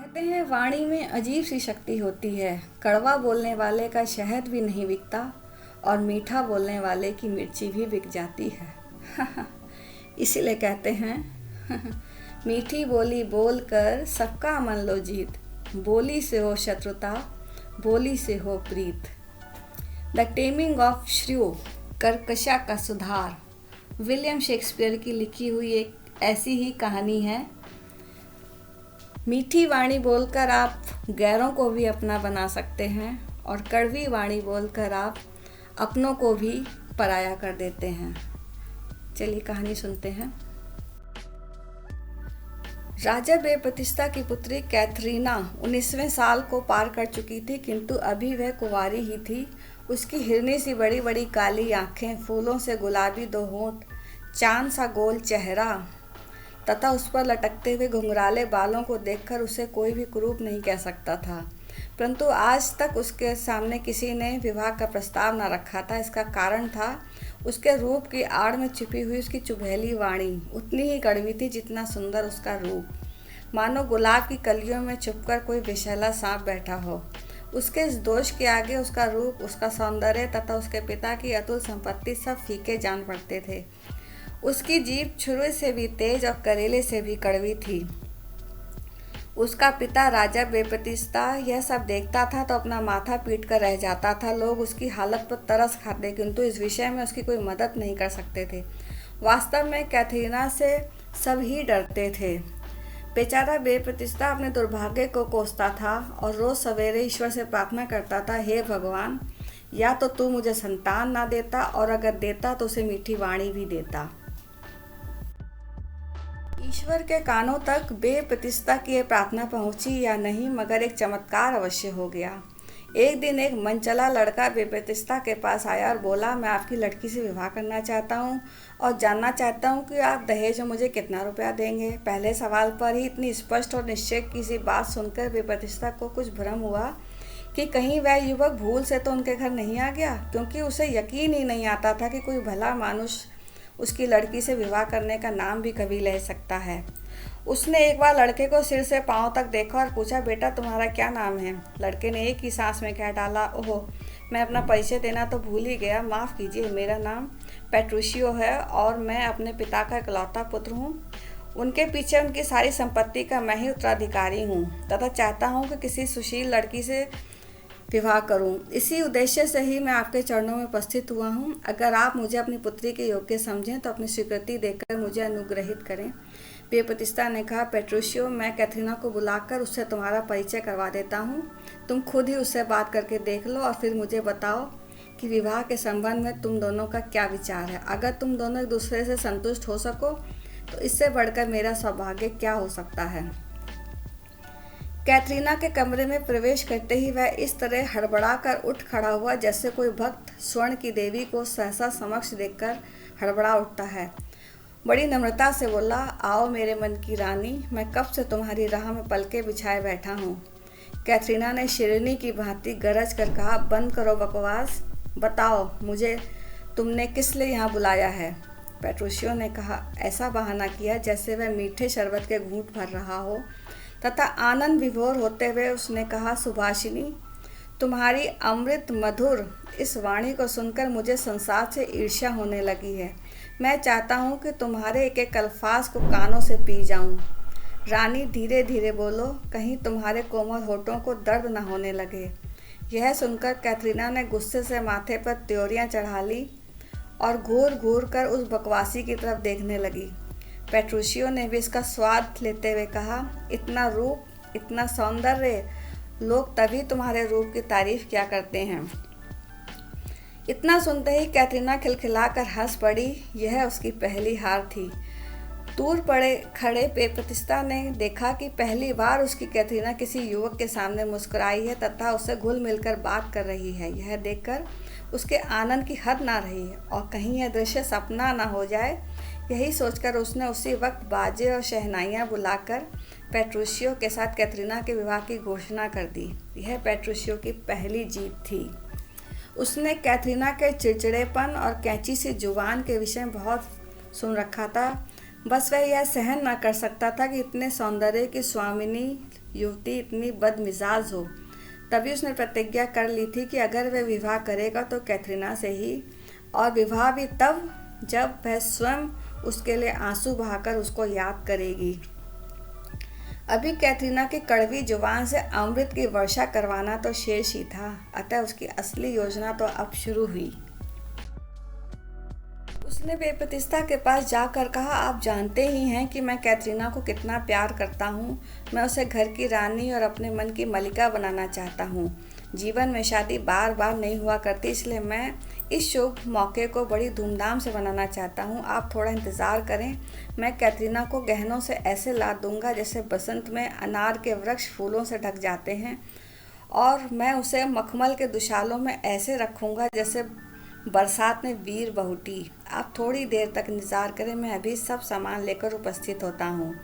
कहते हैं वाणी में अजीब सी शक्ति होती है। कड़वा बोलने वाले का शहद भी नहीं बिकता और मीठा बोलने वाले की मिर्ची भी बिक जाती है। इसीलिए कहते हैं मीठी बोली बोल कर सबका मन लो जीत, बोली से हो शत्रुता, बोली से हो प्रीत। द टेमिंग ऑफ श्रू, कर्कशा का सुधार, विलियम शेक्सपियर की लिखी हुई एक ऐसी ही कहानी है। मीठी वाणी बोलकर आप गैरों को भी अपना बना सकते हैं और कड़वी वाणी बोलकर आप अपनों को भी पराया कर देते हैं। चलिए कहानी सुनते हैं। राजा बेपतिस्ता की पुत्री कैथरीना 19वें साल को पार कर चुकी थी, किंतु अभी वह कुंवारी ही थी। उसकी हिरनी सी बड़ी बड़ी काली आंखें, फूलों से गुलाबी दो होंठ, चांद सा गोल चेहरा तथा उस पर लटकते हुए घुंघराले बालों को देखकर उसे कोई भी कुरूप नहीं कह सकता था। परंतु आज तक उसके सामने किसी ने विवाह का प्रस्ताव न रखा था। इसका कारण था उसके रूप की आड़ में छिपी हुई उसकी चुभैली वाणी उतनी ही कड़वी थी जितना सुंदर उसका रूप। मानो गुलाब की कलियों में छुपकर कोई विषैला सांप बैठा हो। उसके इस दोष के आगे उसका रूप, उसका सौंदर्य तथा उसके पिता की अतुल संपत्ति सब फीके जान पड़ते थे। उसकी जीभ छुरे से भी तेज और करेले से भी कड़वी थी। उसका पिता राजा बेपतिस्ता यह सब देखता था तो अपना माथा पीट कर रह जाता था। लोग उसकी हालत पर तरस खाते, किंतु इस विषय में उसकी कोई मदद नहीं कर सकते थे। वास्तव में कैथरीना से सब ही डरते थे। बेचारा बेपतिस्ता अपने दुर्भाग्य को कोसता था और रोज सवेरे ईश्वर से प्रार्थना करता था, हे भगवान, या तो तू मुझे संतान ना देता और अगर देता तो उसे मीठी वाणी भी देता। ईश्वर के कानों तक बेपतिस्ता की यह प्रार्थना पहुंची या नहीं, मगर एक चमत्कार अवश्य हो गया। एक दिन एक मनचला लड़का बेपतिस्ता के पास आया और बोला, मैं आपकी लड़की से विवाह करना चाहता हूं और जानना चाहता हूं कि आप दहेज में मुझे कितना रुपया देंगे। पहले सवाल पर ही इतनी स्पष्ट और निश्चय की सी बात सुनकर बेपतिस्ता को कुछ भ्रम हुआ कि कहीं वह युवक भूल से तो उनके घर नहीं आ गया, क्योंकि उसे यकीन ही नहीं आता था कि कोई भला मानुष उसकी लड़की से विवाह करने का नाम भी कभी ले सकता है। उसने एक बार लड़के को सिर से पांव तक देखा और पूछा, बेटा तुम्हारा क्या नाम है? लड़के ने एक ही सांस में कह डाला, ओह, मैं अपना परिचय देना तो भूल ही गया, माफ़ कीजिए, मेरा नाम पेट्रुशियो है और मैं अपने पिता का इकलौता पुत्र हूँ। उनके पीछे उनकी सारी संपत्ति का मैं ही उत्तराधिकारी हूँ तथा चाहता हूँ कि किसी सुशील लड़की से विवाह करूं। इसी उद्देश्य से ही मैं आपके चरणों में उपस्थित हुआ हूं। अगर आप मुझे अपनी पुत्री के योग्य समझें तो अपनी स्वीकृति देकर मुझे अनुग्रहित करें। बेपतिस्ता ने कहा, पेट्रुशियो, मैं कैथरीना को बुलाकर उससे तुम्हारा परिचय करवा देता हूं। तुम खुद ही उससे बात करके देख लो और फिर मुझे बताओ कि विवाह के संबंध में तुम दोनों का क्या विचार है। अगर तुम दोनों एक दूसरे से संतुष्ट हो सको तो इससे बढ़कर मेरा सौभाग्य क्या हो सकता है। कैथरीना के कमरे में प्रवेश करते ही वह इस तरह हड़बड़ा कर उठ खड़ा हुआ जैसे कोई भक्त स्वर्ण की देवी को सहसा समक्ष देखकर हड़बड़ा उठता है। बड़ी नम्रता से बोला, आओ मेरे मन की रानी, मैं कब से तुम्हारी राह में पलके बिछाए बैठा हूँ। कैथरीना ने शेरनी की भांति गरज कर कहा, बंद करो बकवास, बताओ मुझे तुमने किस लिए यहाँ बुलाया है। पेट्रुशियो ने कहा, ऐसा बहाना किया जैसे वह मीठे शरबत के घूंट भर रहा हो तथा आनंद विभोर होते हुए उसने कहा, सुभाषिनी, तुम्हारी अमृत मधुर इस वाणी को सुनकर मुझे संसार से ईर्ष्या होने लगी है। मैं चाहता हूँ कि तुम्हारे एक एक अल्फाज को कानों से पी जाऊँ। रानी, धीरे धीरे बोलो, कहीं तुम्हारे कोमल होठों को दर्द न होने लगे। यह सुनकर कैथरीना ने गुस्से से माथे पर त्योरियाँ चढ़ा ली और घूर घूर कर उस बकवासी की तरफ देखने लगी। पेट्रुशियो ने भी इसका स्वाद लेते हुए कहा, इतना रूप, इतना सौंदर्य, लोग तभी तुम्हारे रूप की तारीफ क्या करते हैं। इतना सुनते ही कैथरीना खिलखिलाकर हंस पड़ी। यह उसकी पहली हार थी। दूर पड़े खड़े बेपतिस्ता ने देखा कि पहली बार उसकी कैथरीना किसी युवक के सामने मुस्कुराई है तथा उससे घुल मिलकर बात कर रही है। यह देखकर उसके आनंद की हद ना रही और कहीं यह दृश्य सपना ना हो जाए। यही सोचकर उसने उसी वक्त बाजे और शहनाइयाँ बुलाकर पेट्रुशियो के साथ कैथरीना के विवाह की घोषणा कर दी। यह पेट्रुशियो की पहली जीत थी। उसने कैथरीना के चिड़चिड़ेपन और कैंची सी जुबान के विषय में बहुत सुन रखा था। बस वह यह सहन न कर सकता था कि इतने सौंदर्य की स्वामिनी युवती इतनी बदमिजाज हो। तभी उसने प्रतिज्ञा कर ली थी कि अगर वह विवाह करेगा तो कैथरीना से ही, और विवाह भी तब जब वह स्वयं उसके लिए आंसू बहाकर उसको याद करेगी। अभी कैथरीना की कड़वी जुबान से अमृत की वर्षा करवाना तो शेष ही था, अतः उसकी असली योजना तो अब शुरू हुई। उसने बेपतिस्ता के पास जाकर कहा, आप जानते ही हैं कि मैं कैथरीना को कितना प्यार करता हूँ। मैं उसे घर की रानी और अपने मन की मलिका बनाना चाहता हूँ। जीवन में शादी बार बार नहीं हुआ करती, इसलिए मैं इस शुभ मौके को बड़ी धूमधाम से मनाना चाहता हूँ। आप थोड़ा इंतज़ार करें। मैं कैथरीना को गहनों से ऐसे लाद दूंगा जैसे बसंत में अनार के वृक्ष फूलों से ढक जाते हैं, और मैं उसे मखमल के दुशालों में ऐसे रखूँगा जैसे बरसात में वीर बहुटी। आप थोड़ी देर तक इंतज़ार करें, मैं अभी सब सामान लेकर उपस्थित होता हूँ।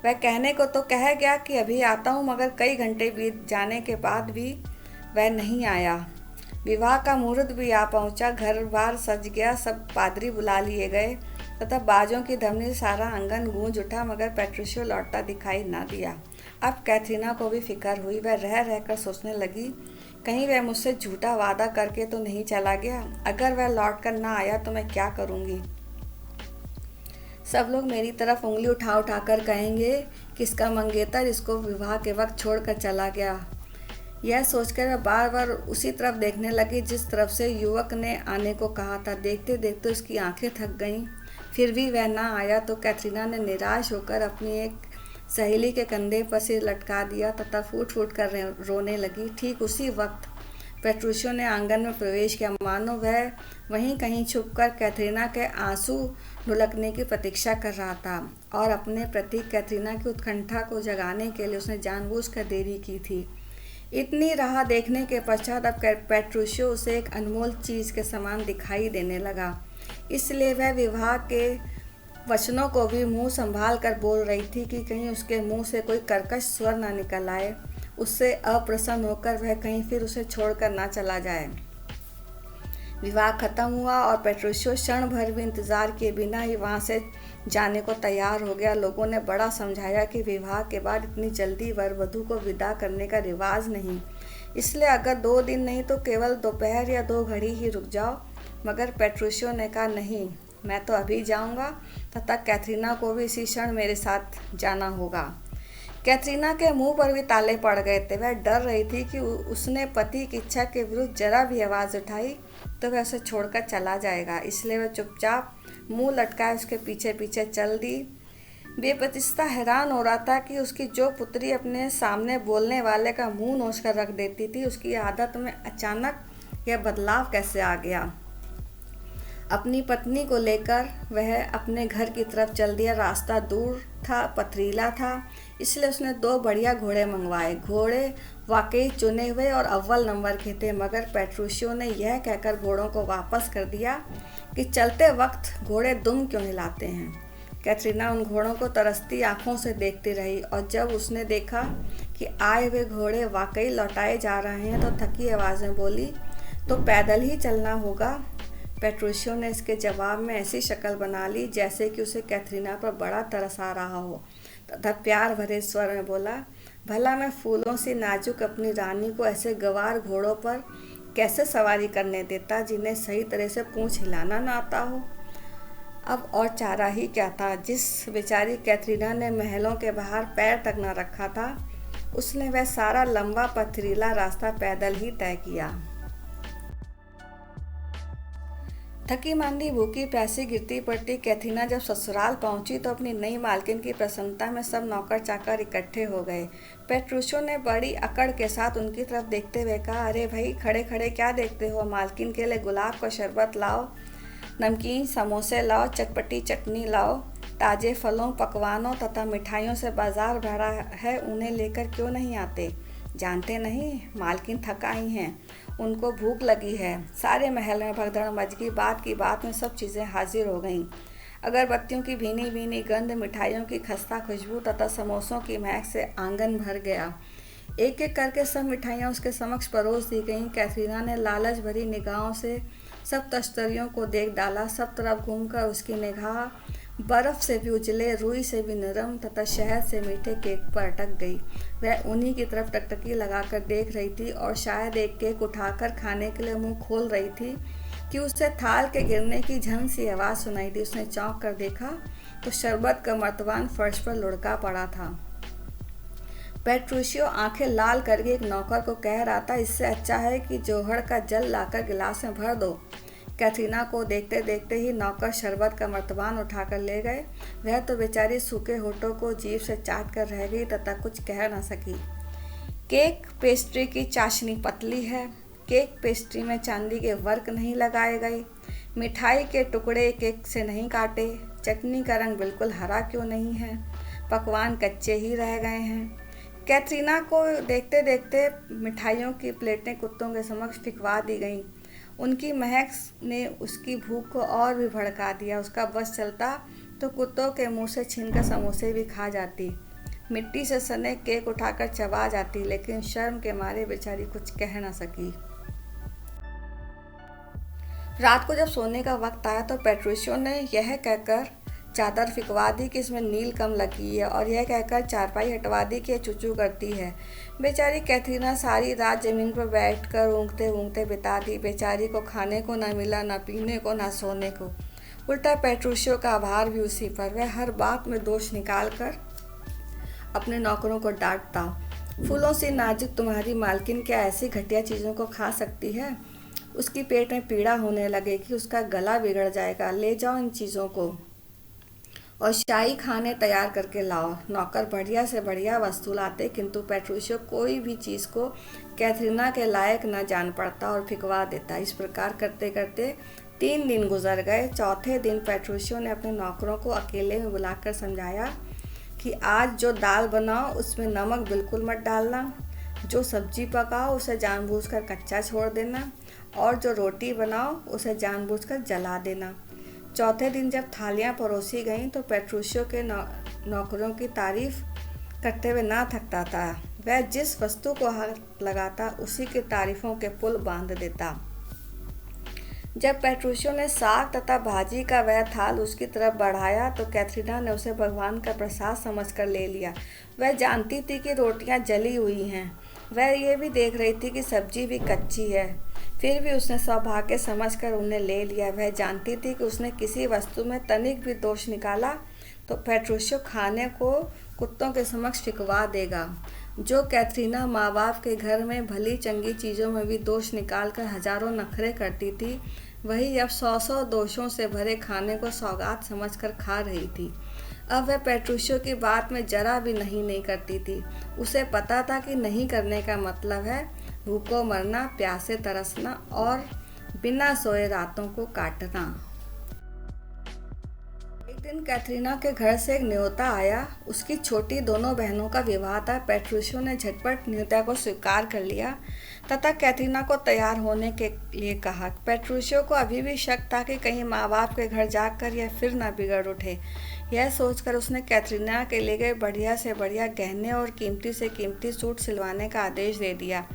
वह कहने को तो कह गया कि अभी आता हूँ, मगर कई घंटे बीत जाने के बाद भी वह नहीं आया। विवाह का मुहूर्त भी आ पहुँचा। घर बार सज गया, सब पादरी बुला लिए गए तथा बाजों की धमनी से सारा आंगन गूंज उठा, मगर पेट्रिशियो लौटता दिखाई ना दिया। अब कैथरीना को भी फिक्र हुई। वह रह रहकर सोचने लगी, कहीं वह मुझसे झूठा वादा करके तो नहीं चला गया। अगर वह लौट कर ना आया तो मैं क्या करूँगी। सब लोग मेरी तरफ उंगली उठा उठा कर कहेंगे कि इसका मंगेतर इसको विवाह के वक्त छोड़कर चला गया। यह सोचकर वह बार बार उसी तरफ देखने लगी जिस तरफ से युवक ने आने को कहा था। देखते देखते उसकी आंखें थक गईं। फिर भी वह ना आया तो कैथरीना ने निराश होकर अपनी एक सहेली के कंधे पर सिर लटका दिया तथा फूट फूट कर रोने लगी। ठीक उसी वक्त पेट्रिशियो ने आंगन में प्रवेश किया, मानो वह वहीं कहीं छुपकर कैथरीना के आंसू ढुलकने की प्रतीक्षा कर रहा था, और अपने प्रति कैथरीना की उत्कंठा को जगाने के लिए उसने जानबूझकर देरी की थी। इतनी राह देखने के पश्चात अब पेट्रिशियो उसे एक अनमोल चीज़ के समान दिखाई देने लगा। इसलिए वह विवाह के वचनों को भी मुंह संभाल कर बोल रही थी कि कहीं उसके मुंह से कोई कर्कश स्वर ना निकल आए। उससे अप्रसन्न होकर वह कहीं फिर उसे छोड़कर ना चला जाए। विवाह खत्म हुआ और पेट्रिशियो क्षण भर भी इंतज़ार किए बिना ही वहाँ से जाने को तैयार हो गया। लोगों ने बड़ा समझाया कि विवाह के बाद इतनी जल्दी वर वधू को विदा करने का रिवाज नहीं, इसलिए अगर 2 दिन नहीं तो केवल दोपहर या 2 घड़ी ही रुक जाओ। मगर पेट्रिशियो ने कहा, नहीं, मैं तो अभी जाऊंगा तथा कैथरीना को भी इसी क्षण मेरे साथ जाना होगा। कैथरीना के मुंह पर भी ताले पड़ गए थे। वह डर रही थी कि उसने पति की इच्छा के विरुद्ध जरा भी आवाज़ उठाई तो वह उसे छोड़कर चला जाएगा। इसलिए वह चुपचाप मुंह लटकाए उसके पीछे पीछे चल दी। बेपतिस्ता हैरान हो रहा था कि उसकी जो पुत्री अपने सामने बोलने वाले का मुंह नोच कर रख देती थी, उसकी आदत में अचानक यह बदलाव कैसे आ गया। अपनी पत्नी को लेकर वह अपने घर की तरफ चल दिया। रास्ता दूर था, पथरीला था, इसलिए उसने 2 बढ़िया घोड़े मंगवाए। घोड़े वाकई चुने हुए और अव्वल नंबर के थे, मगर पेट्रिशियो ने यह कहकर घोड़ों को वापस कर दिया कि चलते वक्त घोड़े दुम क्यों हिलाते हैं। कैथरीना उन घोड़ों को तरसती आंखों से देखती रही, और जब उसने देखा कि आए हुए घोड़े वाकई लौटाए जा रहे हैं तो थकी आवाज़ में बोली, तो पैदल ही चलना होगा। पेट्रिशियो ने इसके जवाब में ऐसी शक्ल बना ली जैसे कि उसे कैथरीना पर बड़ा तरस आ रहा हो, तथा प्यार भरे स्वर में बोला, भला मैं फूलों से नाजुक अपनी रानी को ऐसे गवार घोड़ों पर कैसे सवारी करने देता जिन्हें सही तरह से पूंछ हिलाना ना आता हो। अब और चारा ही क्या था। जिस बेचारी कैथरीना ने महलों के बाहर पैर तक न रखा था, उसने वह सारा लंबा पथरीला रास्ता पैदल ही तय किया। थकी मांदी भूखी प्यासी गिरती पड़ती कैथरीना जब ससुराल पहुंची तो अपनी नई मालकिन की प्रसन्नता में सब नौकर चाकर इकट्ठे हो गए। पेट्रिशियो ने बड़ी अकड़ के साथ उनकी तरफ देखते हुए कहा, अरे भाई, खड़े खड़े क्या देखते हो? मालकिन के लिए गुलाब का शरबत लाओ, नमकीन समोसे लाओ, चटपटी चटनी लाओ, ताज़े फलों, पकवानों तथा मिठाइयों से बाजार भरा है, उन्हें लेकर क्यों नहीं आते? जानते नहीं, मालकिन थक आई हैं, उनको भूख लगी है। सारे महल में भगदड़ मच गई। बात की बात में सब चीज़ें हाजिर हो गईं। अगरबत्तियों की भीनी भीनी गंध, मिठाइयों की खस्ता खुशबू तथा समोसों की महक से आंगन भर गया। एक एक करके सब मिठाइयाँ उसके समक्ष परोस दी गईं। कैथरीना ने लालच भरी निगाहों से सब तश्तरियों को देख डाला। सब तरफ घूमकर उसकी निगाह बर्फ से भी उजले, रुई से भी नरम तथा शहद से मीठे केक पर अटक गई। वह उन्हीं की तरफ टकटकी लगाकर देख रही थी और शायद एक केक उठाकर खाने के लिए मुंह खोल रही थी कि उसे थाल के गिरने की झन सी आवाज़ सुनाई दी। उसने चौंक कर देखा तो शरबत का मर्तबान फर्श पर लुढ़का पड़ा था। पेट्रूशियो आंखें लाल करके एक नौकर को कह रहा था, इससे अच्छा है कि जोहड़ का जल लाकर गिलास में भर दो। कैथरीना को देखते देखते ही नौकर शरबत का मर्तबान उठाकर ले गए। वह तो बेचारी सूखे होठों को जीभ से चाट कर रह गई तथा कुछ कह न सकी। केक पेस्ट्री की चाशनी पतली है। केक पेस्ट्री में चांदी के वर्क नहीं लगाए गए। मिठाई के टुकड़े केक से नहीं काटे। चटनी का रंग बिल्कुल हरा क्यों नहीं है। पकवान कच्चे ही रह गए हैं। कैथरीना को देखते देखते मिठाइयों की प्लेटें कुत्तों के समक्ष फिकवा दी गईं। उनकी महक ने उसकी भूख को और भी भड़का दिया। उसका बस चलता तो कुत्तों के मुंह से छीनकर समोसे भी खा जाती, मिट्टी से सने केक उठाकर चबा जाती, लेकिन शर्म के मारे बेचारी कुछ कह न सकी। रात को जब सोने का वक्त आया तो पेट्रूशियो ने यह कहकर चादर फिकवा दी कि इसमें नील कम लगी है और यह कहकर चारपाई हटवा दी कि चूचू करती है। बेचारी कैथरीना सारी रात ज़मीन पर बैठकर ऊँघते ऊँघते बिता दी। बेचारी को खाने को ना मिला, ना पीने को, ना सोने को। उल्टा पेट्रूशियो का आभार भी उसी पर। वह हर बात में दोष निकाल कर अपने नौकरों को डांटता। फूलों से नाजुक तुम्हारी मालकिन क्या ऐसी घटिया चीज़ों को खा सकती है? उसकी पेट में पीड़ा होने लगेगी, उसका गला बिगड़ जाएगा। ले जाओ इन चीज़ों को और शाही खाने तैयार करके लाओ। नौकर बढ़िया से बढ़िया वस्तु लाते, किंतु पेट्रूशियो कोई भी चीज़ को कैथरीना के लायक न जान पड़ता और फिकवा देता। इस प्रकार करते करते 3 दिन गुजर गए। चौथे दिन पेट्रूशियो ने अपने नौकरों को अकेले में बुलाकर समझाया कि आज जो दाल बनाओ उसमें नमक बिल्कुल मत डालना, जो सब्जी पकाओ उसे जानबूझकर कच्चा छोड़ देना और जो रोटी बनाओ उसे जानबूझकर जला देना। चौथे दिन जब थालियां परोसी गईं तो पेट्रूशियो के नौकरों की तारीफ करते हुए ना थकता था। वह जिस वस्तु को हाथ लगाता उसी की तारीफों के पुल बांध देता। जब पेट्रूशियो ने साग तथा भाजी का वह थाल उसकी तरफ बढ़ाया तो कैथरीना ने उसे भगवान का प्रसाद समझकर ले लिया। वह जानती थी कि रोटियां जली हुई हैं। वह ये भी देख रही थी कि सब्जी भी कच्ची है, फिर भी उसने सौभाग्य समझकर उन्हें ले लिया। वह जानती थी कि उसने किसी वस्तु में तनिक भी दोष निकाला तो पेट्रूशियो खाने को कुत्तों के समक्ष फिकवा देगा। जो कैथरीना माँ बाप के घर में भली चंगी चीज़ों में भी दोष निकालकर हजारों नखरे करती थी, वही अब 100 दोषों से भरे खाने को सौगात समझकर खा रही थी। अब वह पेट्रूशियो की बात में जरा भी नहीं करती थी। उसे पता था कि नहीं करने का मतलब है भूखों मरना, प्यासे तरसना और बिना सोए रातों को काटना। एक दिन कैथरीना के घर से एक न्योता आया। उसकी छोटी दोनों बहनों का विवाह था। पेट्रूशियो ने झटपट न्योता को स्वीकार कर लिया तथा कैथरीना को तैयार होने के लिए कहा। पेट्रूशियो को अभी भी शक था कि कहीं माँ बाप के घर जाकर यह फिर न बिगड़ उठे। यह सोचकर उसने कैथरीना के लिए बढ़िया से बढ़िया गहने और कीमती से कीमती सूट सिलवाने का आदेश दे दिया।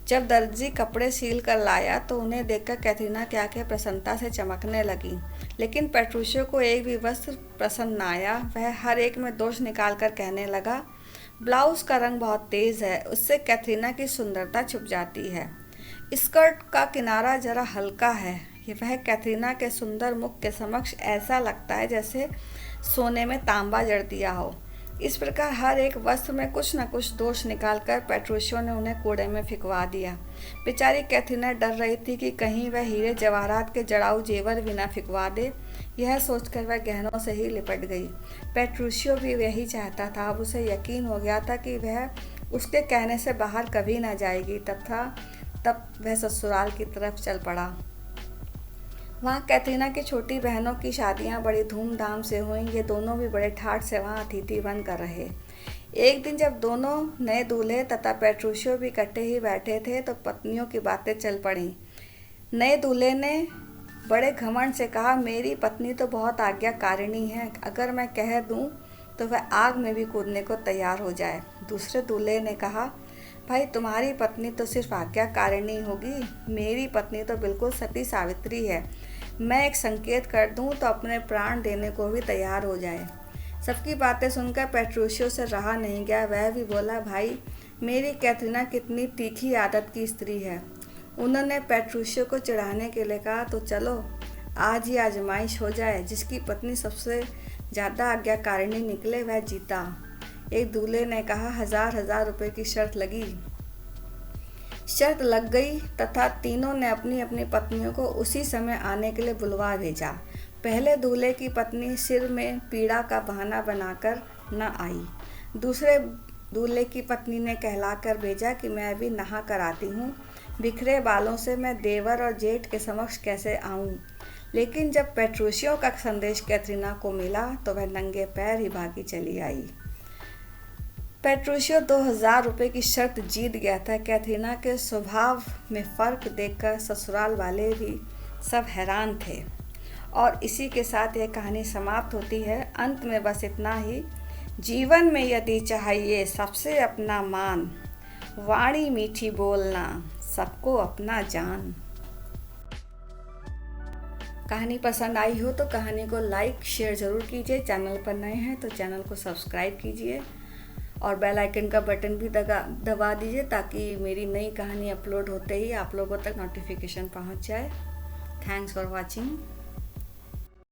जब दर्जी कपड़े सील कर लाया तो उन्हें देखकर कैथरीना की आंखें प्रसन्नता से चमकने लगी, लेकिन पेट्रूशियो को एक भी वस्त्र पसंद न आया। वह हर एक में दोष निकालकर कहने लगा, ब्लाउज का रंग बहुत तेज़ है, उससे कैथरीना की सुंदरता छुप जाती है। स्कर्ट का किनारा जरा हल्का है, वह कैथरीना के सुंदर मुख के समक्ष ऐसा लगता है जैसे सोने में तांबा जड़ दिया हो। इस प्रकार हर एक वस्त्र में कुछ न कुछ दोष निकालकर पेट्रूशियो ने उन्हें कूड़े में फिकवा दिया। बेचारी कैथरीना डर रही थी कि कहीं वह हीरे जवाहरात के जड़ाऊ जेवर भी न फिकवा दे। यह सोचकर वह गहनों से ही लिपट गई। पेट्रूशियो भी यही चाहता था। अब उसे यकीन हो गया था कि वह उसके कहने से बाहर कभी न जाएगी। तब वह ससुराल की तरफ चल पड़ा। वहाँ कैथरीना की छोटी बहनों की शादियाँ बड़ी धूमधाम से हुईं। ये दोनों भी बड़े ठाठ से वहाँ अतिथि बनकर रहे। एक दिन जब दोनों नए दूल्हे तथा पेट्रूशियो भी इकट्ठे ही बैठे थे तो पत्नियों की बातें चल पड़ीं। नए दूल्हे ने बड़े घमंड से कहा, मेरी पत्नी तो बहुत आज्ञाकारिणी है, अगर मैं कह दूँ तो वह आग में भी कूदने को तैयार हो जाए। दूसरे दूल्हे ने कहा, भाई तुम्हारी पत्नी तो सिर्फ आज्ञाकारिणी होगी, मेरी पत्नी तो बिल्कुल सती सावित्री है। मैं एक संकेत कर दूं तो अपने प्राण देने को भी तैयार हो जाए। सबकी बातें सुनकर पेट्रोशियो से रहा नहीं गया। वह भी बोला, भाई मेरी कैथरीना कितनी तीखी आदत की स्त्री है। उन्होंने पेट्रोशियो को चिढ़ाने के लिए कहा, तो चलो आज ही आजमाइश हो जाए, जिसकी पत्नी सबसे ज़्यादा आज्ञाकारिणी निकले वह जीता। एक दूल्हे ने कहा, 1000 रुपये की शर्त लगी। शर्त लग गई तथा तीनों ने अपनी अपनी पत्नियों को उसी समय आने के लिए बुलवा भेजा। पहले दूल्हे की पत्नी सिर में पीड़ा का बहाना बनाकर न आई। दूसरे दूल्हे की पत्नी ने कहलाकर भेजा कि मैं अभी नहा कर आती हूँ, बिखरे बालों से मैं देवर और जेठ के समक्ष कैसे आऊँ। लेकिन जब पेट्रोशियो का संदेश कैथरीना को मिला तो वह नंगे पैर ही भागी चली आई। पेट्रोशियो 2000 रुपये की शर्त जीत गया था। कैथरीना के स्वभाव में फ़र्क देखकर ससुराल वाले भी सब हैरान थे। और इसी के साथ यह कहानी समाप्त होती है। अंत में बस इतना ही, जीवन में यदि चाहिए सबसे अपना मान, वाणी मीठी बोलना, सबको अपना जान। कहानी पसंद आई हो तो कहानी को लाइक शेयर ज़रूर कीजिए। चैनल पर नए हैं तो चैनल को सब्सक्राइब कीजिए और बेल आइकन का बटन भी दबा दीजिए ताकि मेरी नई कहानी अपलोड होते ही आप लोगों तक नोटिफिकेशन पहुंच जाए। Thanks for watching.